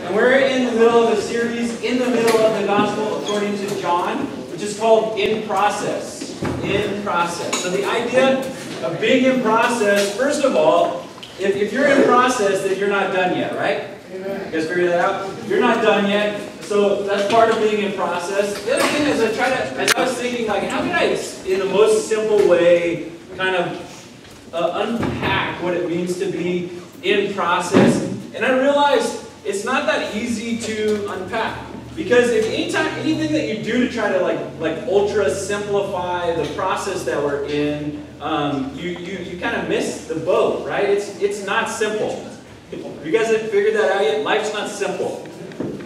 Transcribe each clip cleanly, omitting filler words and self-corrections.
And we're in the middle of a series, in the middle of the Gospel according to John, which is called In Process. In Process. So the idea of being in process, first of all, if you're in process, then you're not done yet, right? Amen. You guys figure that out? You're not done yet. So that's part of being in process. The other thing is as I was thinking, like, how can I, in the most simple way, kind of unpack what it means to be in process? And I realized it's not that easy to unpack. Because if anything that you do to try to like ultra simplify the process that we're in, you kind of miss the boat, right? It's not simple. You guys have figured that out yet? Life's not simple,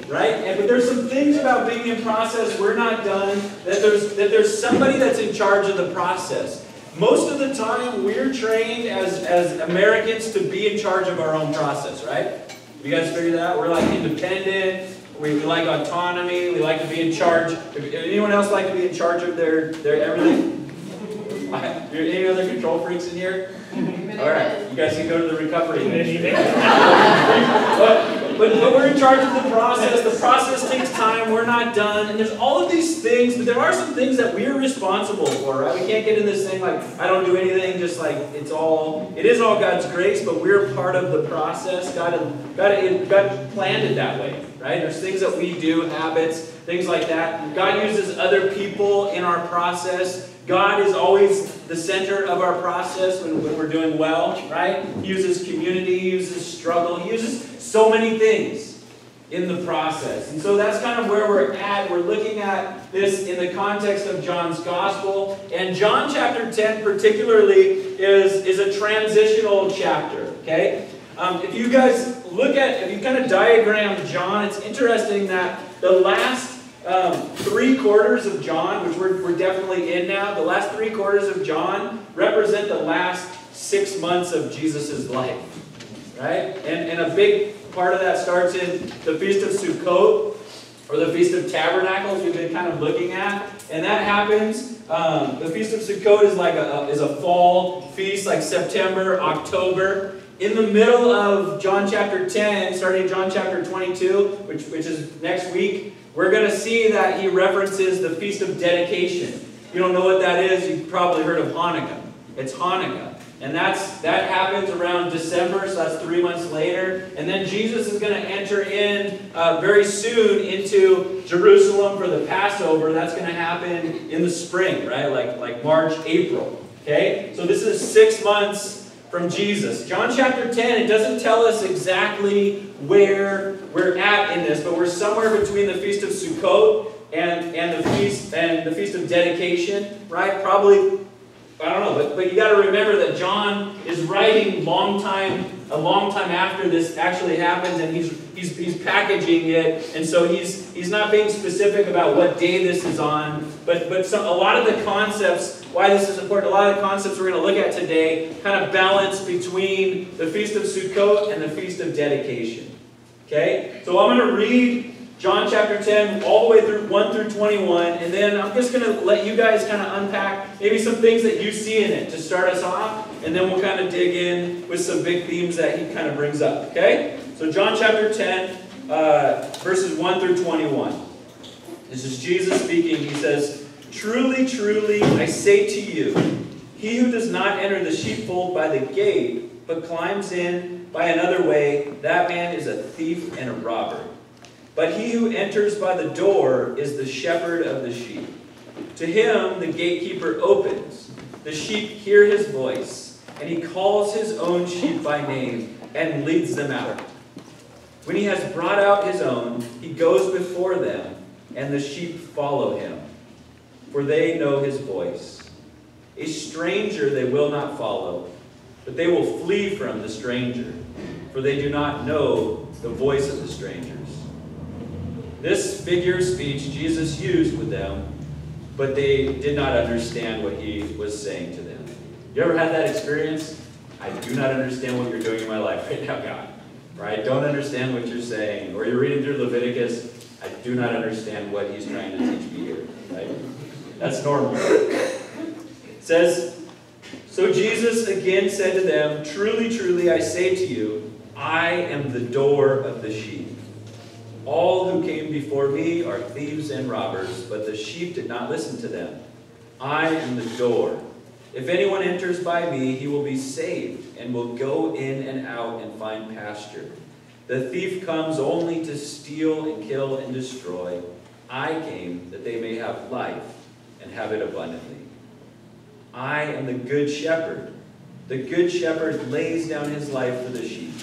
right? But there's some things about being in process, we're not done, that there's somebody that's in charge of the process. Most of the time, we're trained as Americans to be in charge of our own process, right? You guys figured that out? We're like independent. We like autonomy. We like to be in charge. Anyone else like to be in charge of their everything? Any other control freaks in here? All right, you guys can go to the recovery. But we're in charge of the process. The process takes time. We're not done. And there's all of these things, but there are some things that we're responsible for, right? We can't get in this thing like, I don't do anything, just like it is all God's grace, but we're part of the process. God planned it that way, right? There's things that we do, habits, things like that. God uses other people in our process. God is always the center of our process when we're doing well, right? He uses community, he uses struggle, he uses so many things in the process. And so that's kind of where we're at. We're looking at this in the context of John's Gospel. And John chapter 10 particularly is a transitional chapter, okay? If you kind of diagram John, it's interesting that the last 3 quarters of John, which we're definitely in now, the last 3 quarters of John represent the last 6 months of Jesus' life, right? And a big part of that starts in the Feast of Sukkot, or the Feast of Tabernacles we've been kind of looking at. And that happens, the Feast of Sukkot is a fall feast, like September, October. In the middle of John chapter 10, starting John chapter 22, which is next week, we're going to see that he references the Feast of Dedication. If you don't know what that is, you've probably heard of Hanukkah. It's Hanukkah. And that happens around December, so that's 3 months later. And then Jesus is going to enter in very soon into Jerusalem for the Passover. That's going to happen in the spring, right? Like March, April. Okay? So this is 6 months from Jesus. John chapter 10, it doesn't tell us exactly where we're at in this, but we're somewhere between the Feast of Sukkot and the Feast of Dedication, right? Probably, I don't know, but you got to remember that John is writing a long time after this actually happens, and he's packaging it, and so he's not being specific about what day this is on, but a lot of the concepts, why this is important, a lot of the concepts we're going to look at today kind of balance between the Feast of Sukkot and the Feast of Dedication. Okay? So I'm going to read John chapter 10 all the way through 1 through 21, and then I'm just going to let you guys kind of unpack maybe some things that you see in it to start us off, and then we'll kind of dig in with some big themes that he kind of brings up. Okay? So John chapter 10, verses 1 through 21. This is Jesus speaking. He says, "Truly, truly, I say to you, he who does not enter the sheepfold by the gate, but climbs in by another way, that man is a thief and a robber. But he who enters by the door is the shepherd of the sheep. To him the gatekeeper opens. The sheep hear his voice, and he calls his own sheep by name and leads them out. When he has brought out his own, he goes before them, and the sheep follow him, for they know his voice. A stranger they will not follow, but they will flee from the stranger, for they do not know the voice of the strangers." This figure of speech Jesus used with them, but they did not understand what he was saying to them. You ever had that experience? I do not understand what you're doing in my life right now, God. Right? I don't understand what you're saying. Or you're reading through Leviticus. I do not understand what he's trying to teach me here. Right? That's normal. It says, "So Jesus again said to them, 'Truly, truly, I say to you, I am the door of the sheep. All who came before me are thieves and robbers, but the sheep did not listen to them. I am the door. If anyone enters by me, he will be saved, and will go in and out and find pasture. The thief comes only to steal and kill and destroy. I came that they may have life and have it abundantly. I am the good shepherd. The good shepherd lays down his life for the sheep.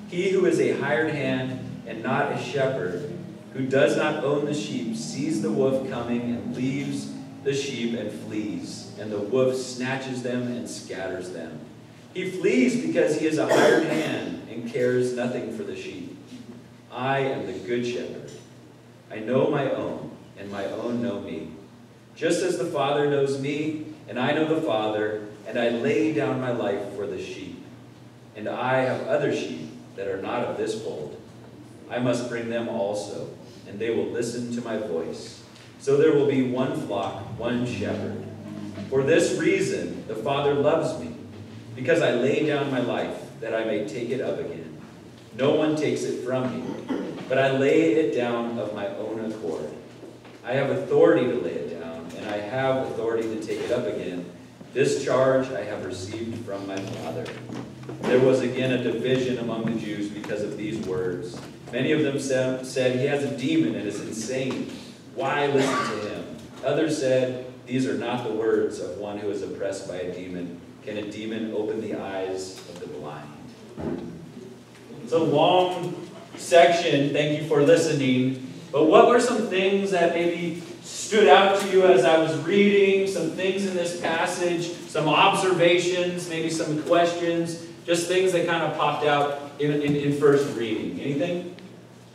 He who is a hired hand and not a shepherd, who does not own the sheep, sees the wolf coming and leaves the sheep and flees, and the wolf snatches them and scatters them. He flees because he is a hired hand and cares nothing for the sheep. I am the good shepherd. I know my own, and my own know me. Just as the Father knows me, and I know the Father, and I lay down my life for the sheep. And I have other sheep that are not of this fold. I must bring them also, and they will listen to my voice. So there will be one flock, one shepherd. For this reason the Father loves me, because I lay down my life, that I may take it up again. No one takes it from me, but I lay it down of my own accord. I have authority to lay it down, and I have authority to take it up again. This charge I have received from my Father. There was again a division among the Jews because of these words. Many of them said, he has a demon and is insane. Why listen to him? Others said, these are not the words of one who is oppressed by a demon. Can a demon open the eyes of the blind? It's a long section. Thank you for listening. But what were some things that maybe stood out to you as I was reading? Some things in this passage, some observations, maybe some questions, just things that kind of popped out in first reading. Anything?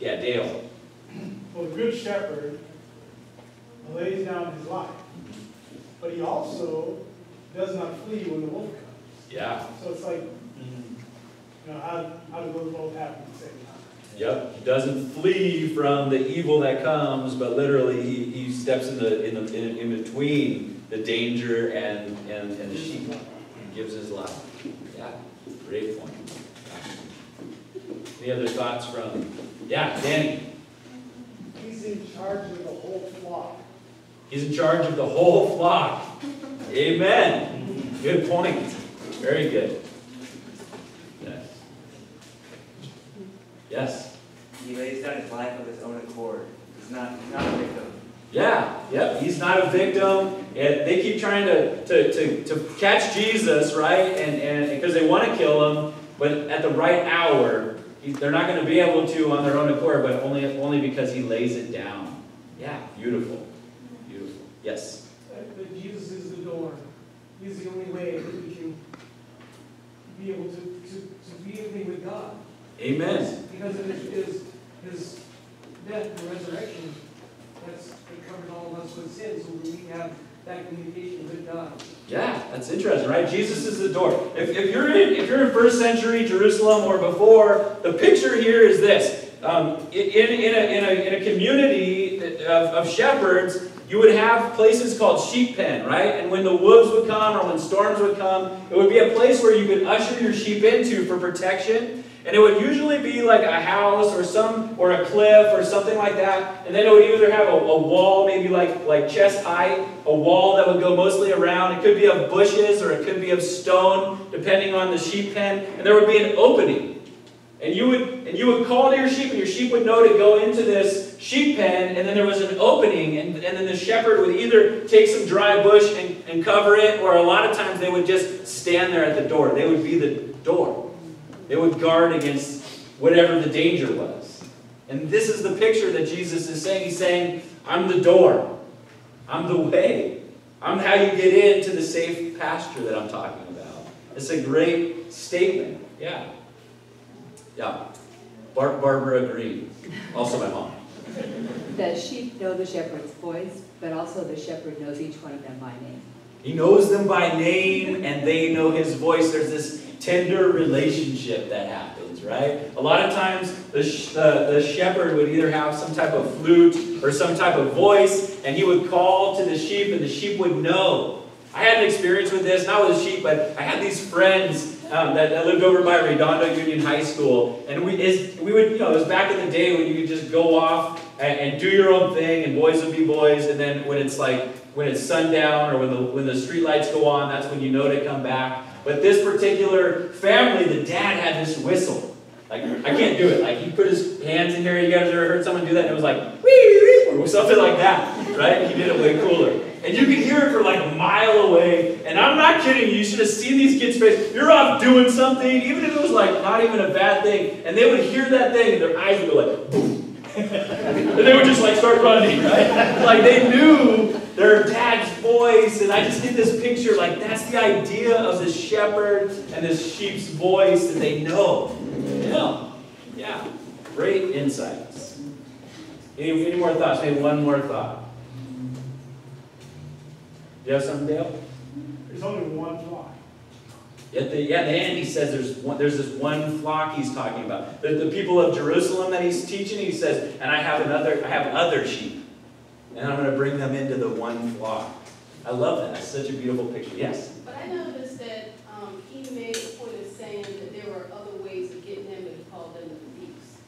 Yeah, Dale. Well, the good shepherd lays down his life, but he also does not flee when the wolf comes. Yeah. So it's like, how do those both happen at the same time? Yep. He doesn't flee from the evil that comes, but literally he steps in between the danger and the sheep and gives his life. Yeah. Great point. Any other thoughts from? Yeah, Danny. He's in charge of the whole flock. He's in charge of the whole flock. Amen. Good point. Very good. Yes. Yes. He lays down his life of his own accord. He's not a victim. Yeah. Yep. He's not a victim. And they keep trying to catch Jesus, right? And because they want to kill him, but at the right hour, they're not going to be able to on their own accord, but only because he lays it down. Yeah. Beautiful. Beautiful. Yes. But Jesus is the door. He's the only way that we can be able to be anything with God. Amen. Because of his death and resurrection, it covers all of us with sin, so we have that communication with God. Yeah, that's interesting, right? Jesus is the door. If you're in first century Jerusalem or before, the picture here is this: in a community of shepherds, you would have places called sheep pen, right? And when the wolves would come or when storms would come, it would be a place where you could usher your sheep into for protection. And it would usually be like a house or a cliff or something like that. And then it would either have a wall, maybe like chest height, a wall that would go mostly around. It could be of bushes or it could be of stone, depending on the sheep pen. And there would be an opening. And you would call to your sheep, and your sheep would know to go into this sheep pen, and then there was an opening, and then the shepherd would either take some dry bush and cover it, or a lot of times they would just stand there at the door. They would be the door. They would guard against whatever the danger was. And this is the picture that Jesus is saying. He's saying, I'm the door. I'm the way. I'm how you get into the safe pasture that I'm talking about. It's a great statement. Yeah. Yeah. Barbara agreed. Also my mom. The sheep know the shepherd's voice, but also the shepherd knows each one of them by name. He knows them by name, and they know his voice. There's this tender relationship that happens, right? A lot of times, the shepherd would either have some type of flute or some type of voice, and he would call to the sheep, and the sheep would know. I had an experience with this, not with the sheep, but I had these friends that lived over by Redondo Union High School, and we would, it was back in the day when you could just go off and do your own thing, and boys would be boys, and then when it's sundown or when the street lights go on, that's when you know to come back. But this particular family, the dad had this whistle. Like, I can't do it. Like, he put his hands in here. You guys ever heard someone do that? And it was like, wee, or something like that, right? He did it way cooler. And you could hear it for like a mile away. And I'm not kidding you. You should have seen these kids' face. You're off doing something, even if it was like not even a bad thing. And they would hear that thing, and their eyes would go like, boom. And they would just like start running, right? Like they knew their dad's voice. And I just get this picture, like that's the idea of the shepherd and this sheep's voice that they know. Yeah. Great insights. Any more thoughts? Maybe one more thought. Do you have something, Dale? There's only one flock. At the end, he says there's this one flock he's talking about. The people of Jerusalem that he's teaching, he says, and I have other sheep, and I'm going to bring them into the one flock. I love that. It's such a beautiful picture. Yes? But I noticed that he made a point of saying that there were other ways of getting in, but he called them the thieves.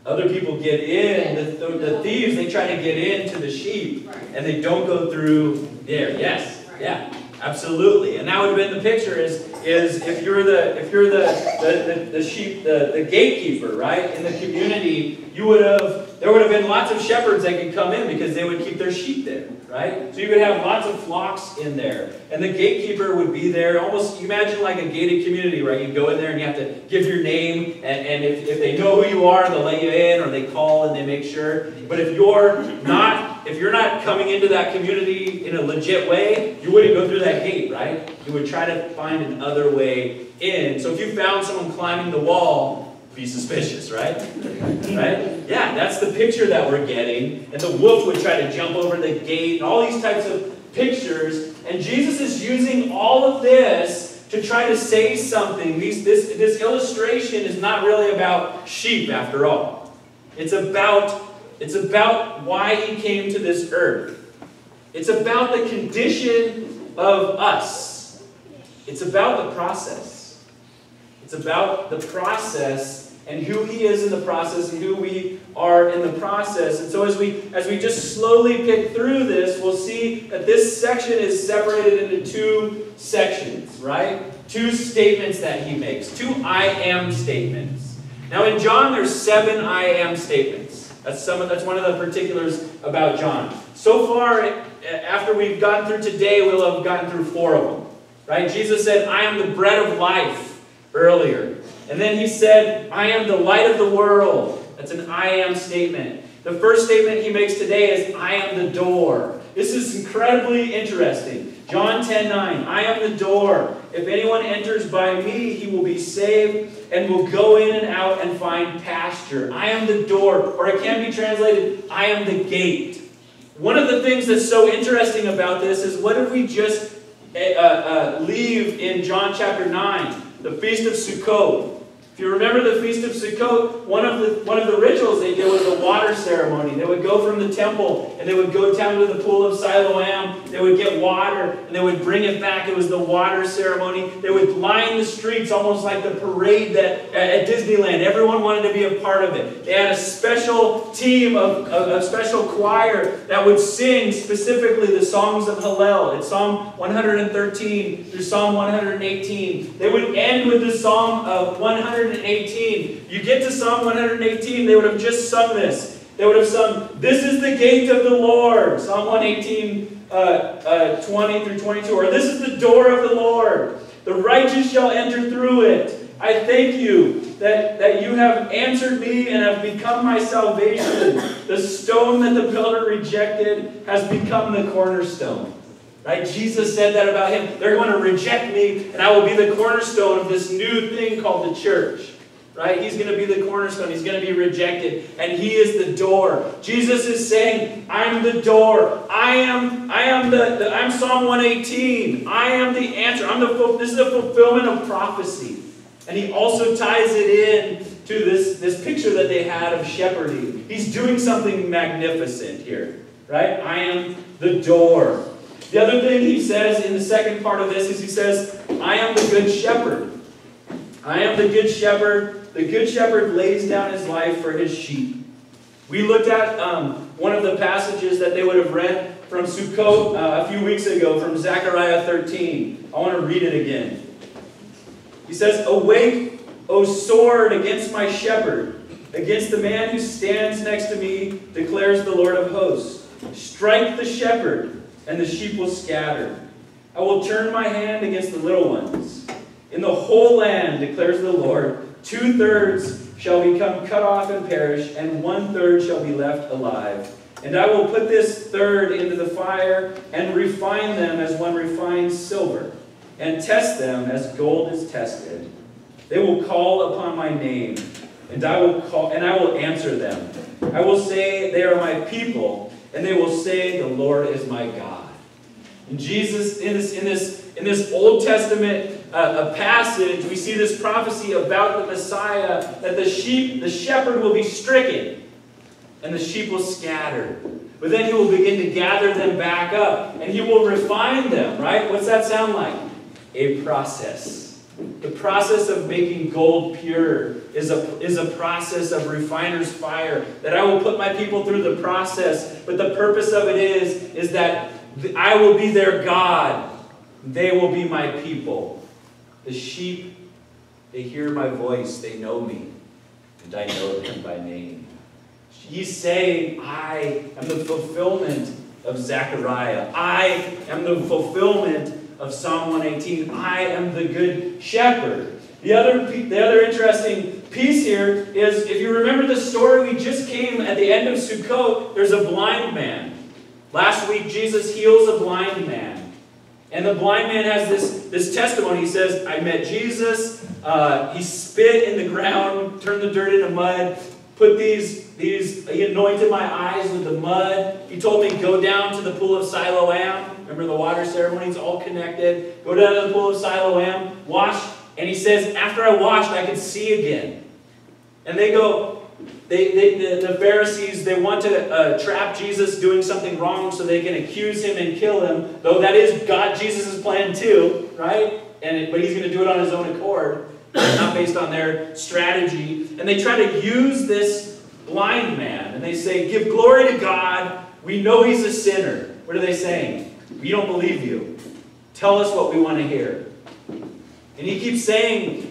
Other people get in. The thieves, they try to get into the sheep, Right. and they don't go through there. Yes. Right. Yeah. Absolutely. And that would have been the picture is if you're the sheep, the gatekeeper, right, in the community, there would have been lots of shepherds that could come in because they would keep their sheep there, right? So you would have lots of flocks in there. And the gatekeeper would be there, almost, you imagine like a gated community, right? You go in there and you have to give your name, and if they know who you are, they'll let you in, or they call and they make sure. But if you're not coming into that community in a legit way, you wouldn't go through that gate, right? You would try to find another way in. So if you found someone climbing the wall, be suspicious, right? Right? Yeah, that's the picture that we're getting. And the wolf would try to jump over the gate, and all these types of pictures. And Jesus is using all of this to try to say something. This illustration is not really about sheep, after all. It's about why he came to this earth. It's about the condition of us. It's about the process. It's about the process and who he is in the process and who we are in the process. And so as we just slowly pick through this, we'll see that this section is separated into two sections, right? Two statements that he makes. Two I am statements. Now in John, there's 7 I am statements. That's one of the particulars about John. So far, after we've gotten through today, we'll have gotten through 4 of them. Right? Jesus said, I am the bread of life, earlier. And then he said, I am the light of the world. That's an I am statement. The first statement he makes today is, I am the door. This is incredibly interesting. John 10:9, I am the door. If anyone enters by me, he will be saved and will go in and out and find pasture. I am the door, or it can be translated, I am the gate. One of the things that's so interesting about this is, what did we just leave in John chapter 9? The Feast of Sukkot. If you remember the Feast of Sukkot, one of the rituals they did was a water ceremony. They would go from the temple and they would go down to the pool of Siloam. They would get water and they would bring it back. It was the water ceremony. They would line the streets almost like the parade that at Disneyland. Everyone wanted to be a part of it. They had a special team of a special choir that would sing specifically the songs of Hallel. It's Psalm 113 through Psalm 118. They would end with the Psalm of 118. You get to Psalm 118, they would have just sung this. They would have sung, this is the gate of the Lord. Psalm 118, 20 through 22. Or this is the door of the Lord. The righteous shall enter through it. I thank you that you have answered me and have become my salvation. The stone that the builder rejected has become the cornerstone. Right? Jesus said that about him. They're going to reject me, and I will be the cornerstone of this new thing called the church. Right? He's going to be the cornerstone. He's going to be rejected, and he is the door. Jesus is saying, I'm the door. I'm Psalm 118. I am the answer. This is a fulfillment of prophecy. And he also ties it in to this picture that they had of shepherding. He's doing something magnificent here. Right? I am the door. The other thing he says in the second part of this is he says, I am the good shepherd. I am the good shepherd. The good shepherd lays down his life for his sheep. We looked at one of the passages that they would have read from Sukkot a few weeks ago, from Zechariah 13. I want to read it again. He says, "Awake, O sword, against my shepherd, against the man who stands next to me, declares the Lord of hosts. Strike the shepherd, and the sheep will scatter. I will turn my hand against the little ones. In the whole land, declares the Lord, 2/3 shall become cut off and perish, and 1/3 shall be left alive. And I will put this third into the fire, and refine them as one refines silver, and test them as gold is tested. They will call upon my name, and I will answer them. I will say, they are my people, and they will say, the Lord is my God." And Jesus, in this Old Testament a passage, we see this prophecy about the Messiah, that the shepherd will be stricken, and the sheep will scatter. But then he will begin to gather them back up, and he will refine them, right? What's that sound like? A process. The process of making gold pure is a process of refiner's fire, that I will put my people through the process, but the purpose of it is that I will be their God. They will be my people. The sheep, they hear my voice, they know me, and I know them by name. He's saying, I am the fulfillment of Zechariah. I am the fulfillment of Psalm 118. I am the good shepherd. The other interesting piece here is, if you remember the story we just came at the end of Sukkot, there's a blind man. Last week, Jesus heals a blind man. And the blind man has this testimony. He says, I met Jesus. He spit in the ground, turned the dirt into mud, put he anointed my eyes with the mud. He told me, go down to the pool of Siloam. Remember the water ceremony? It's all connected. Go down to the pool of Siloam, wash. And he says, after I washed, I could see again. And the Pharisees, they want to trap Jesus doing something wrong so they can accuse him and kill him. Though that is Jesus' plan too, right? But he's going to do it on his own accord, not based on their strategy. And they try to use this blind man. And they say, give glory to God. We know he's a sinner. What are they saying? We don't believe you. Tell us what we want to hear. And he keeps saying,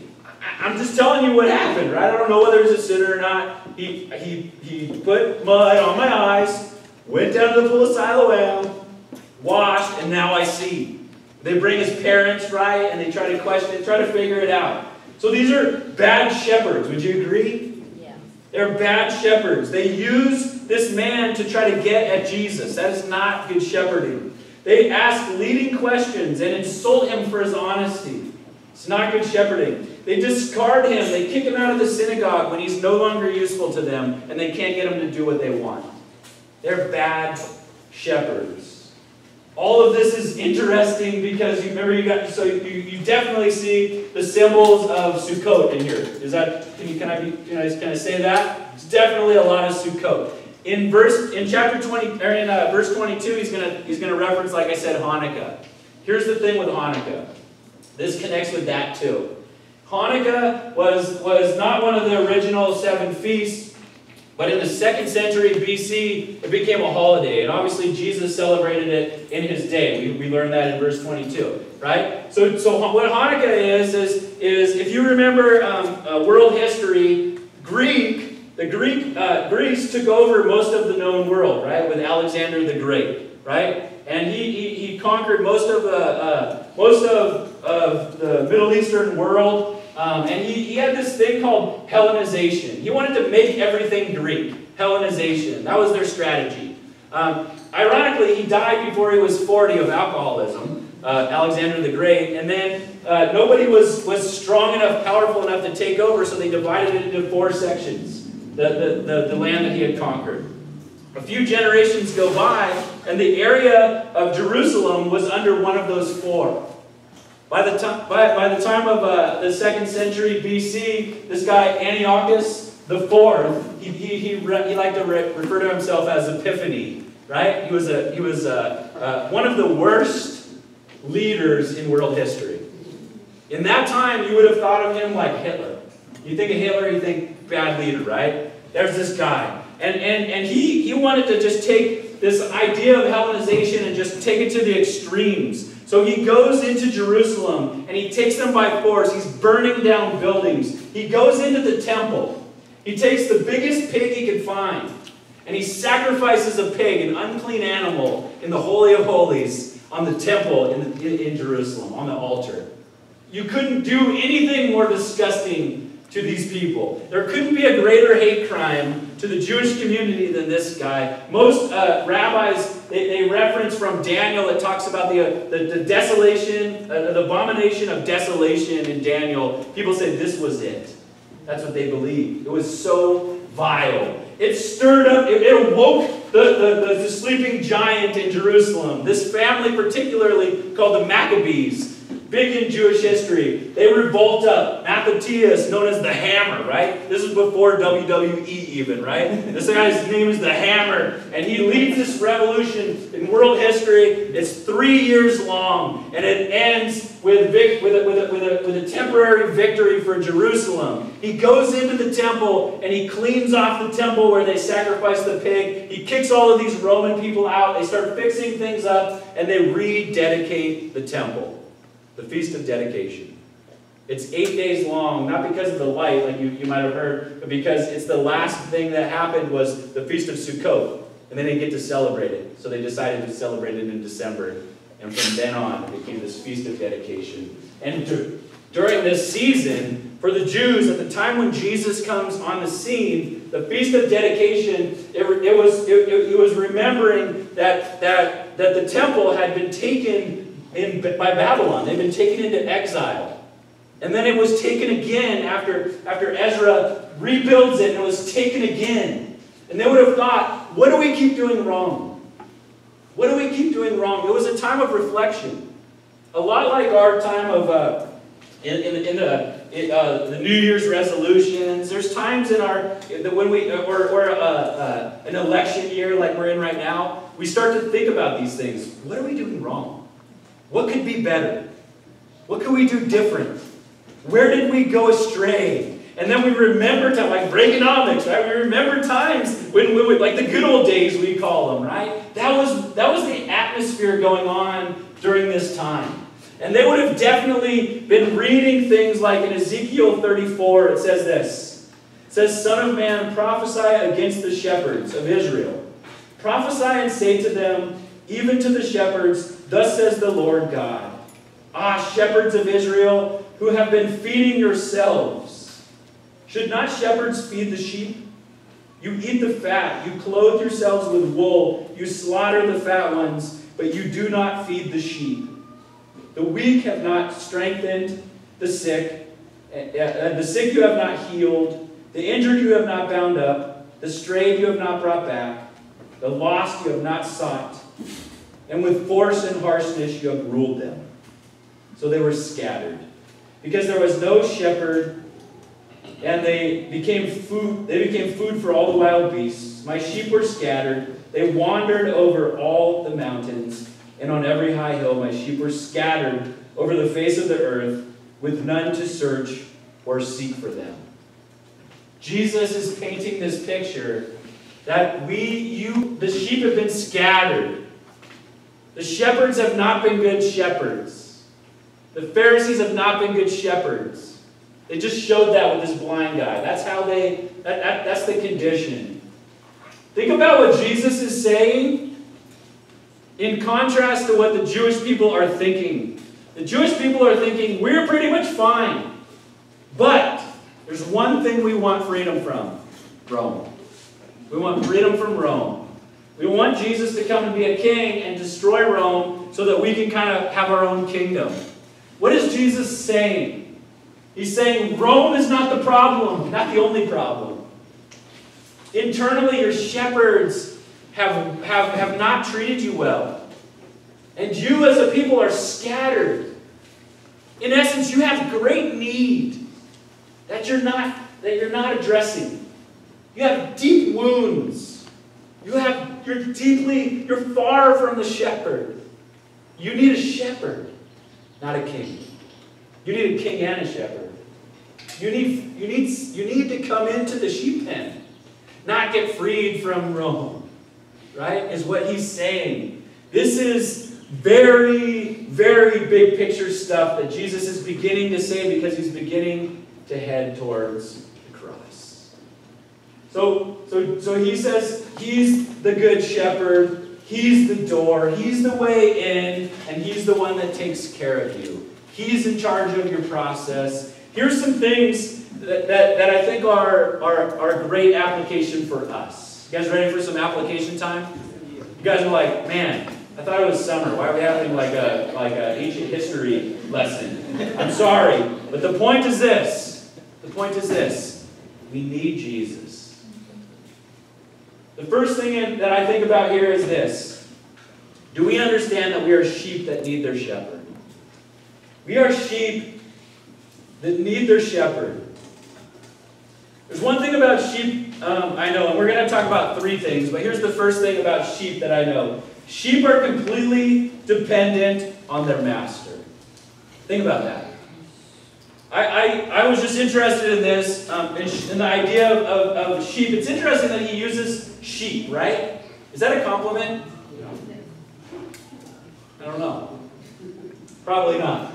I'm just telling you what happened, right? I don't know whether he's a sinner or not. He put mud on my eyes, went down to the pool of Siloam, washed, and now I see. They bring his parents, right? And they try to question it, try to figure it out. So these are bad shepherds. Would you agree? Yeah. They're bad shepherds. They use this man to try to get at Jesus. That is not good shepherding. They ask leading questions and insult him for his honesty. It's not good shepherding. They discard him. They kick him out of the synagogue when he's no longer useful to them, and they can't get him to do what they want. They're bad shepherds. All of this is interesting because you definitely see the symbols of Sukkot in here. Can I say that? It's definitely a lot of Sukkot. In verse 22, he's gonna reference, like I said, Hanukkah. Here's the thing with Hanukkah. This connects with that too. Hanukkah was not one of the original 7 feasts, but in the 2nd century BC, it became a holiday. And obviously, Jesus celebrated it in his day. We learned that in verse 22, right? So what Hanukkah is if you remember world history, Greece took over most of the known world, right, with Alexander the Great, right? And he conquered most of the Middle Eastern world. And he had this thing called Hellenization. He wanted to make everything Greek. Hellenization. That was their strategy. Ironically, he died before he was 40 of alcoholism, Alexander the Great. And then nobody was strong enough, powerful enough to take over, so they divided it into 4 sections, the land that he had conquered. A few generations go by, and the area of Jerusalem was under one of those 4. By the time of the 2nd century BC, this guy Antiochus IV, he liked to refer to himself as Epiphany, right? He was one of the worst leaders in world history. In that time, you would have thought of him like Hitler. You think of Hitler, you think bad leader, right? There's this guy. And he wanted to just take this idea of Hellenization and just take it to the extremes. So he goes into Jerusalem and he takes them by force. He's burning down buildings. He goes into the temple. He takes the biggest pig he can find and he sacrifices a pig, an unclean animal, in the Holy of Holies on the temple in Jerusalem, on the altar. You couldn't do anything more disgusting to these people. There couldn't be a greater hate crime to the Jewish community than this guy. Most rabbis, they reference from Daniel that talks about the desolation, the abomination of desolation in Daniel. People say this was it. That's what they believed. It was so vile. It stirred up, it awoke the sleeping giant in Jerusalem. This family particularly called the Maccabees. Big in Jewish history. They revolt up. Mattathias, known as the Hammer, right? This is before WWE even, right? This guy's name is the Hammer. And he leads this revolution in world history. It's 3 years long. And it ends with a temporary victory for Jerusalem. He goes into the temple and he cleans off the temple where they sacrificed the pig. He kicks all of these Roman people out. They start fixing things up and they rededicate the temple. The Feast of Dedication. It's 8 days long, not because of the light, like you might have heard, but because it's the last thing that happened was the Feast of Sukkot, and they didn't get to celebrate it. So they decided to celebrate it in December, and from then on, it became this Feast of Dedication. And during this season, for the Jews, at the time when Jesus comes on the scene, the Feast of Dedication, it was remembering that the temple had been taken by Babylon. They've been taken into exile. And then it was taken again after Ezra rebuilds it, and it was taken again. And they would have thought, what do we keep doing wrong? What do we keep doing wrong? It was a time of reflection. A lot like our time of the New Year's resolutions. There's times in when we an election year like we're in right now, we start to think about these things. What are we doing wrong? What could be better? What could we do different? Where did we go astray? And then we remember times, like Reaganomics, right? We remember times when like the good old days, we call them, right? That was the atmosphere going on during this time. And they would have definitely been reading things like in Ezekiel 34, it says this. It says, Son of man, prophesy against the shepherds of Israel. Prophesy and say to them, even to the shepherds, thus says the Lord God. Ah, shepherds of Israel, who have been feeding yourselves. Should not shepherds feed the sheep? You eat the fat, you clothe yourselves with wool, you slaughter the fat ones, but you do not feed the sheep. The weak have not strengthened the sick you have not healed, the injured you have not bound up, the strayed you have not brought back, the lost you have not sought, and with force and harshness you have ruled them. So they were scattered. Because there was no shepherd, and they became food for all the wild beasts. My sheep were scattered. They wandered over all the mountains, and on every high hill my sheep were scattered over the face of the earth, with none to search or seek for them. Jesus is painting this picture that the sheep have been scattered. The shepherds have not been good shepherds. The Pharisees have not been good shepherds. They just showed that with this blind guy. That's how that's the condition. Think about what Jesus is saying in contrast to what the Jewish people are thinking. The Jewish people are thinking, we're pretty much fine. But there's one thing we want freedom from. Rome. We want freedom from Rome. We want Jesus to come and be a king and destroy Rome so that we can kind of have our own kingdom. What is Jesus saying? He's saying Rome is not the problem, not the only problem. Internally, your shepherds have not treated you well. And you as a people are scattered. In essence, you have great need that you're not addressing. You have deep wounds. You're far from the shepherd. You need a shepherd, not a king. You need a king and a shepherd. You need to come into the sheep pen, not get freed from Rome, right? Is what he's saying. This is very, very big picture stuff that Jesus is beginning to say because he's beginning to head towards the cross. So he says he's the good shepherd, he's the door, he's the way in, and he's the one that takes care of you. He's in charge of your process. Here's some things that I think are a great application for us. You guys ready for some application time? You guys are like, man, I thought it was summer. Why are we having like a ancient history lesson? I'm sorry, but the point is this. The point is this. We need Jesus. The first thing that I think about here is this. Do we understand that we are sheep that need their shepherd? We are sheep that need their shepherd. There's one thing about sheep I know, and we're going to talk about three things, but here's the first thing about sheep that I know. Sheep are completely dependent on their master. Think about that. I was just interested in this, in the idea of sheep. It's interesting that he uses sheep, right? Is that a compliment? I don't know. Probably not.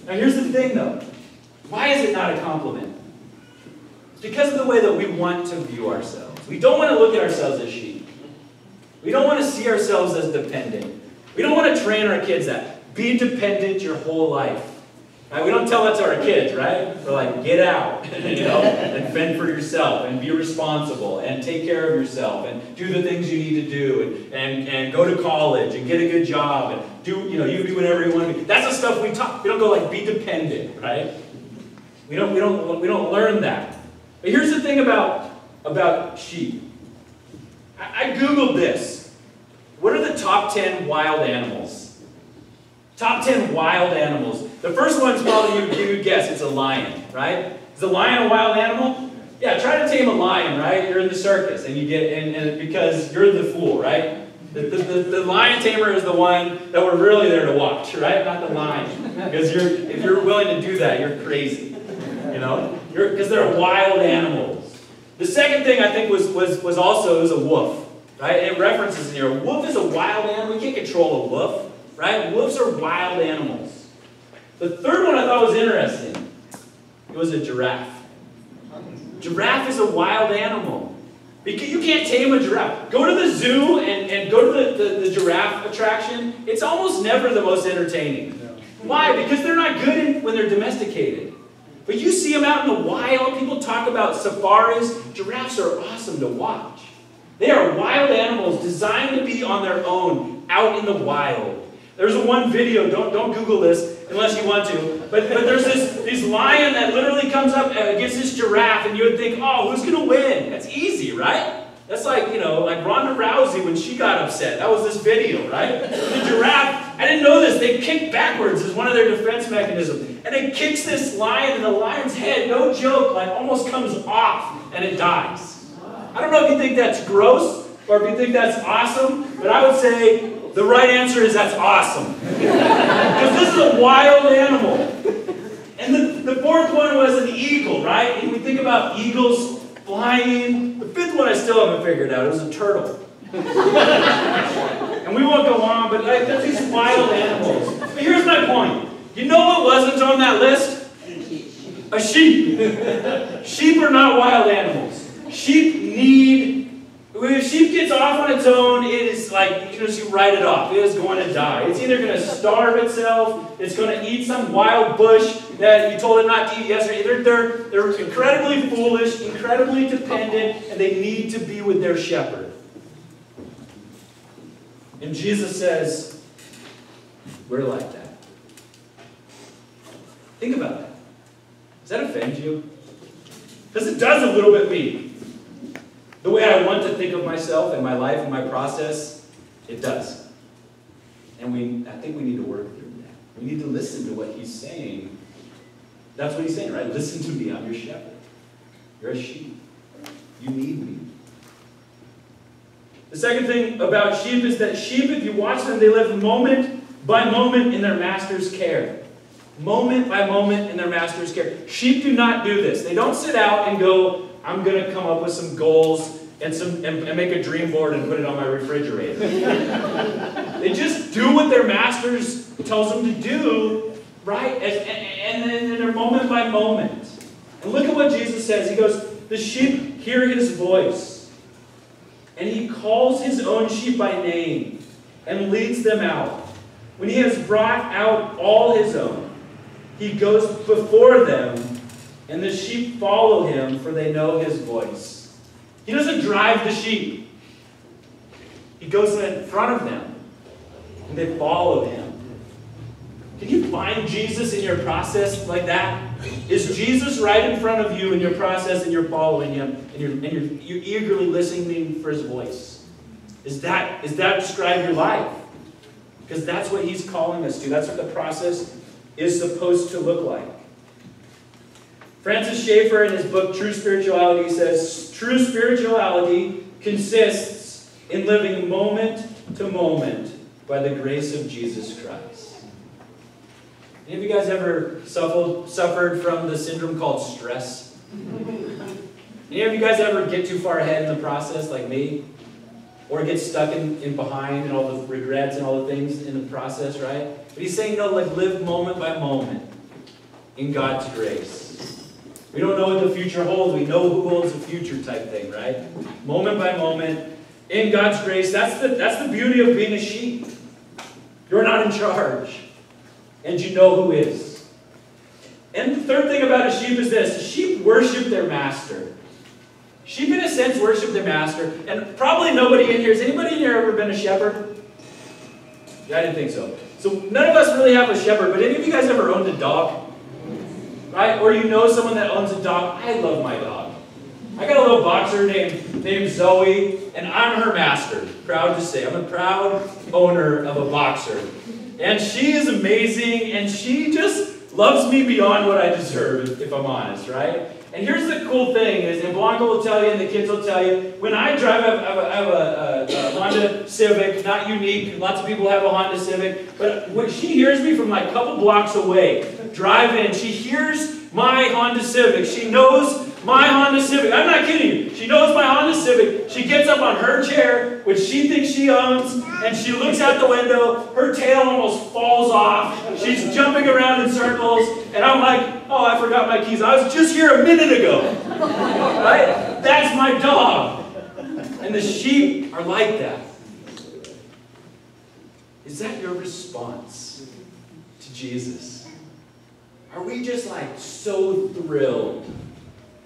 Now here's the thing though. Why is it not a compliment? It's because of the way that we want to view ourselves. We don't want to look at ourselves as sheep. We don't want to see ourselves as dependent. We don't want to train our kids that. Be dependent your whole life. Right? We don't tell that to our kids, right? We're like, get out, and fend for yourself, and be responsible, and take care of yourself, and do the things you need to do, and go to college, and get a good job, and do, you can do whatever you want to do. That's the stuff we talk. We don't go like, be dependent, right? We don't learn that. But here's the thing about sheep. I Googled this. What are the top 10 wild animals? Top 10 wild animals. The first one's probably, you would guess, it's a lion, right? Is a lion a wild animal? Yeah, try to tame a lion, right? You're in the circus, and you get, and because you're the fool, right? The lion tamer is the one that we're really there to watch, right? Not the lion. Because if you're willing to do that, you're crazy. Because they're wild animals. The second thing I think was a wolf, right? It references in here. A wolf is a wild animal. You can't control a wolf, right? Wolves are wild animals. The third one I thought was interesting. It was a giraffe. Giraffe is a wild animal. Because you can't tame a giraffe. Go to the zoo and go to the giraffe attraction. It's almost never the most entertaining. Why? Because they're not good when they're domesticated. But you see them out in the wild. People talk about safaris. Giraffes are awesome to watch. They are wild animals designed to be on their own, out in the wild. There's one video, don't Google this unless you want to, but there's this lion that literally comes up against this giraffe, and you would think, oh, who's going to win? That's easy, right? That's like, like Ronda Rousey when she got upset. That was this video, right? The giraffe, I didn't know this, they kick backwards as one of their defense mechanisms. And it kicks this lion, and the lion's head, no joke, almost comes off, and it dies. I don't know if you think that's gross, or if you think that's awesome, but I would say the right answer is that's awesome. Because this is a wild animal. And the fourth one was an eagle, right? And we think about eagles flying. The fifth one I still haven't figured out. It was a turtle. And we won't go on, but there's these wild animals. But here's my point. You know what wasn't on that list? A sheep. Sheep are not wild animals. Sheep need, if sheep gets off on its own, it is like, you write it off. It is going to die. It's either going to starve itself, it's going to eat some wild bush that you told it not to eat yesterday. They're incredibly foolish, incredibly dependent, and they need to be with their shepherd. And Jesus says, we're like that. Think about that. Does that offend you? Because it does a little bit me. The way I want to think of myself and my life and my process, it does. And I think we need to work through that. We need to listen to what he's saying. That's what he's saying, right? Listen to me, I'm your shepherd. You're a sheep. You need me. The second thing about sheep is that sheep, if you watch them, they live moment by moment in their master's care. moment by moment in their master's care. Sheep do not do this. They don't sit out and go, I'm going to come up with some goals and make a dream board and put it on my refrigerator. They just do what their masters tells them to do, right? And then they're moment by moment. And look at what Jesus says. He goes, the sheep hear his voice, and he calls his own sheep by name and leads them out. When he has brought out all his own, he goes before them, and the sheep follow him, for they know his voice. He doesn't drive the sheep. He goes in front of them, and they follow him. Can you find Jesus in your process like that? Is Jesus right in front of you in your process, and you're following him, and you're eagerly listening for his voice? Does that describe your life? Because that's what he's calling us to. That's what the process is supposed to look like. Francis Schaeffer, in his book True Spirituality, says, true spirituality consists in living moment to moment by the grace of Jesus Christ. Any of you guys ever suffered from the syndrome called stress? Any of you guys ever get too far ahead in the process like me? Or get stuck in behind and all the regrets and all the things in the process, right? But he's saying, no, like live moment by moment in God's grace. We don't know what the future holds. We know who holds the future type thing, right? Moment by moment in God's grace. That's the beauty of being a sheep. You're not in charge. And you know who is. And the third thing about a sheep is this. Sheep worship their master. Sheep, in a sense, worship their master. And probably nobody in here, has anybody in here ever been a shepherd? Yeah, I didn't think so. So none of us really have a shepherd, but any of you guys ever owned a dog? Right? Or you know someone that owns a dog? I love my dog. I got a little boxer named Zoe, and I'm her master. Proud to say. I'm a proud owner of a boxer. And she is amazing, and she just loves me beyond what I deserve, if I'm honest, right? And here's the cool thing, is, and Blanca will tell you, and the kids will tell you, when I drive, I have a Honda Civic, not unique, lots of people have a Honda Civic, but when she hears me from like a couple blocks away, drive in, she hears my Honda Civic, she knows my Honda Civic, I'm not kidding you, she knows my Honda Civic, she gets up on her chair, which she thinks she owns, and she looks out the window, her tail almost falls off, she's jumping around in circles, and I'm like, oh, I forgot my keys, I was just here a minute ago, right? That's my dog, and the sheep are like that. Is that your response to Jesus? Are we just like so thrilled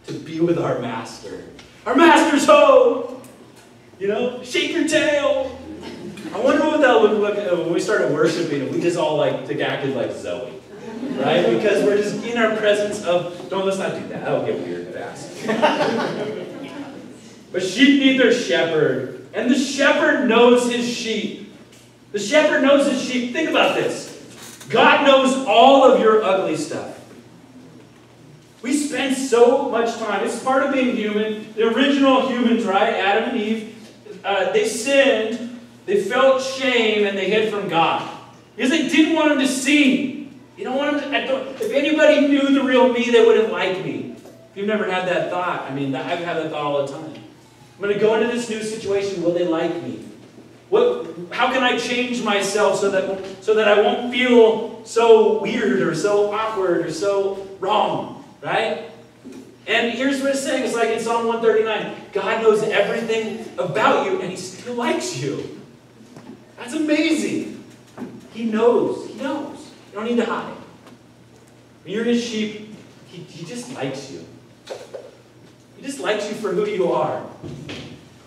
to be with our master? Our master's home! You know, shake your tail! I wonder what that would look like when we started worshiping and we just all like acted like Zoe. Right? Because we're just in our presence of, let's not do that. That'll get weird fast. But sheep need their shepherd. And the shepherd knows his sheep. The shepherd knows his sheep. Think about this. God knows all of your ugly stuff. We spend so much time. It's part of being human. The original humans, right? Adam and Eve, they sinned. They felt shame and they hid from God. Because they didn't want him to see. You don't want him to, if anybody knew the real me, they wouldn't like me. If you've never had that thought, I mean, I've had that thought all the time. I'm going to go into this new situation. Will they like me? How can I change myself so that I won't feel so weird or so awkward or so wrong, right? And here's what it's saying. It's like in Psalm 139. God knows everything about you and he still likes you. That's amazing. He knows. He knows. You don't need to hide. When you're his sheep, he just likes you. He just likes you for who you are.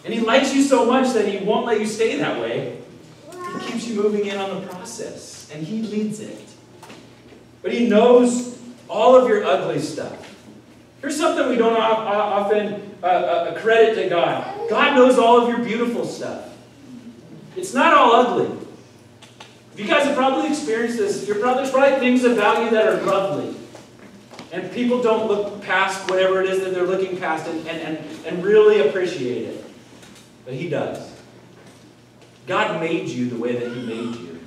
And he likes you so much that he won't let you stay that way. He keeps you moving in on the process. And he leads it. But he knows all of your ugly stuff. Here's something we don't often credit to God. God knows all of your beautiful stuff. It's not all ugly. You guys have probably experienced this. There's probably things about you that are lovely. And people don't look past whatever it is that they're looking past and really appreciate it. But he does. God made you the way that he made you.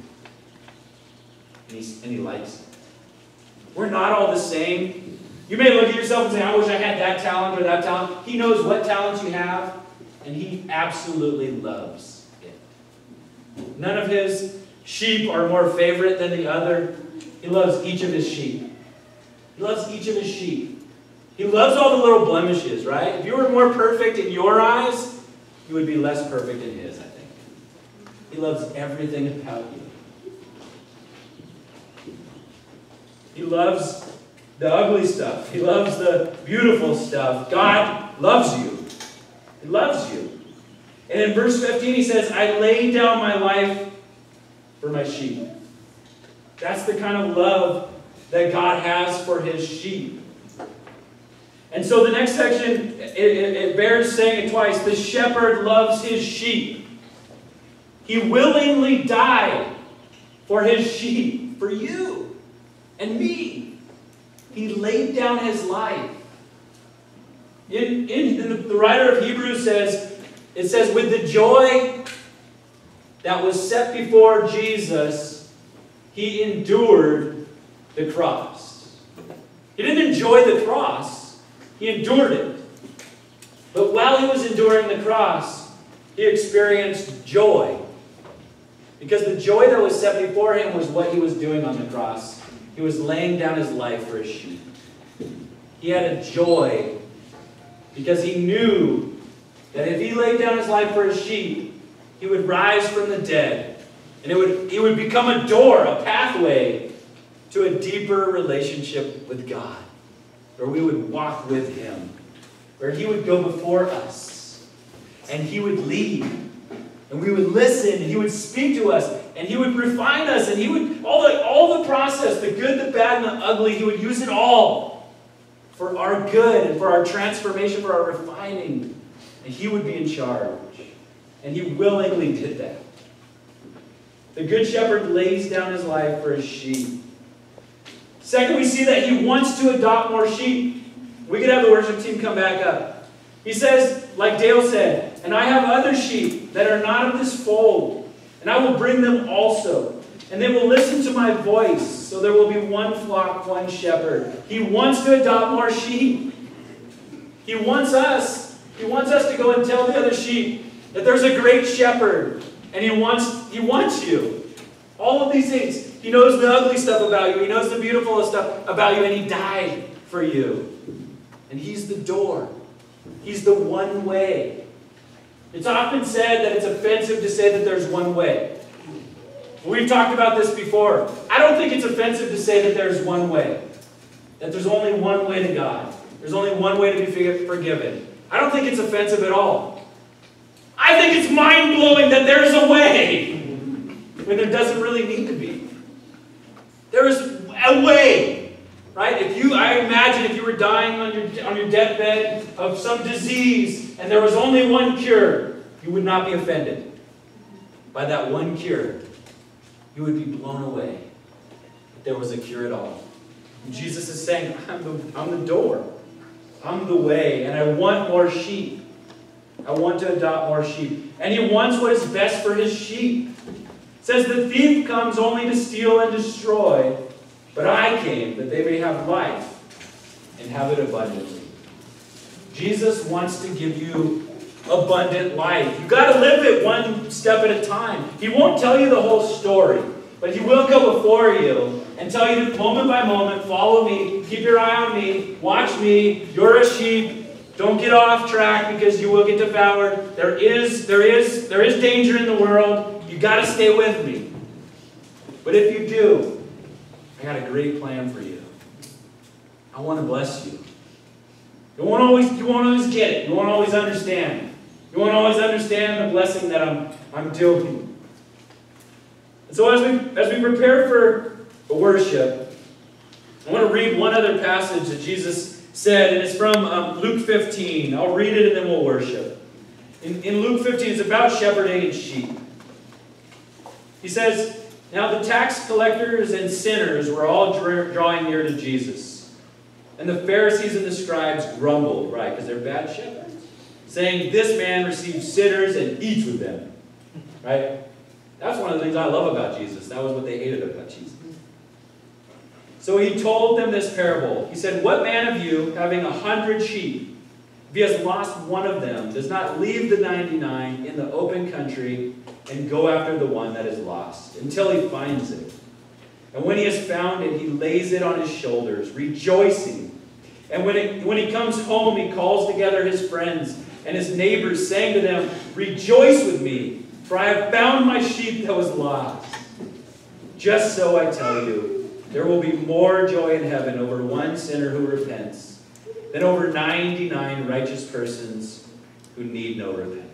And he likes it. We're not all the same. You may look at yourself and say, I wish I had that talent or that talent. He knows what talents you have, and He absolutely loves it. None of His sheep are more favorite than the other. He loves each of His sheep. He loves each of His sheep. He loves all the little blemishes, right? If you were more perfect in your eyes, you would be less perfect in His, I think. He loves everything about you. He loves the ugly stuff. He loves the beautiful stuff. God loves you. He loves you. And in verse 15 He says, I lay down my life for my sheep. That's the kind of love that God has for His sheep. And so the next section, it bears saying it twice. The shepherd loves his sheep. He willingly died for His sheep, for you and me. He laid down His life. The writer of Hebrews says, it says, with the joy that was set before Jesus, He endured the cross. He didn't enjoy the cross. He endured it. But while He was enduring the cross, He experienced joy. Because the joy that was set before Him was what He was doing on the cross. He was laying down His life for His sheep. He had a joy because He knew that if He laid down His life for His sheep, He would rise from the dead. And it would become a door, a pathway to a deeper relationship with God, where we would walk with Him, where He would go before us, and He would lead, and we would listen, and He would speak to us, and He would refine us, and He would, all the process, the good, the bad, and the ugly, He would use it all for our good, and for our transformation, for our refining, and He would be in charge, and He willingly did that. The Good Shepherd lays down His life for His sheep. Second, we see that He wants to adopt more sheep. We could have the worship team come back up. He says, like Dale said, and I have other sheep that are not of this fold, and I will bring them also. And they will listen to my voice, so there will be one flock, one shepherd. He wants to adopt more sheep. He wants us to go and tell the other sheep that there's a great shepherd, and He wants you. All of these things. He knows the ugly stuff about you. He knows the beautiful stuff about you, and He died for you. And He's the door. He's the one way. It's often said that it's offensive to say that there's one way. We've talked about this before. I don't think it's offensive to say that there's one way. That there's only one way to God. There's only one way to be forgiven. I don't think it's offensive at all. I think it's mind-blowing that there's a way when there doesn't really need to be. There is a way, right? I imagine if you were dying on your deathbed of some disease and there was only one cure, you would not be offended by that one cure. You would be blown away if there was a cure at all. And Jesus is saying, I'm the door. I'm the way, and I want more sheep. I want to adopt more sheep. And He wants what is best for His sheep. It says, the thief comes only to steal and destroy, but I came that they may have life and have it abundantly. Jesus wants to give you abundant life. You've got to live it one step at a time. He won't tell you the whole story, but He will go before you and tell you moment by moment, follow me, keep your eye on me, watch me, you're a sheep, don't get off track because you will get devoured. There is danger in the world. You've got to stay with me. But if you do, I got a great plan for you. I want to bless you. You won't always get it. You won't always understand. You won't always understand the blessing that I'm doing. And so as we prepare for worship, I want to read one other passage that Jesus said, and it's from Luke 15. I'll read it and then we'll worship. In Luke 15, it's about shepherding and sheep. He says, now the tax collectors and sinners were all drawing near to Jesus. And the Pharisees and the scribes grumbled, right, because they're bad shepherds, saying, this man receives sinners and eats with them. Right? That's one of the things I love about Jesus. That was what they hated about Jesus. So he told them this parable. He said, what man of you, having 100 sheep, if he has lost one of them, does not leave the 99 in the open country and go after the one that is lost until he finds it? And when he has found it, he lays it on his shoulders, rejoicing. And when he comes home, he calls together his friends and his neighbors, saying to them, rejoice with me, for I have found my sheep that was lost. Just so I tell you, there will be more joy in heaven over one sinner who repents than over 99 righteous persons who need no repentance.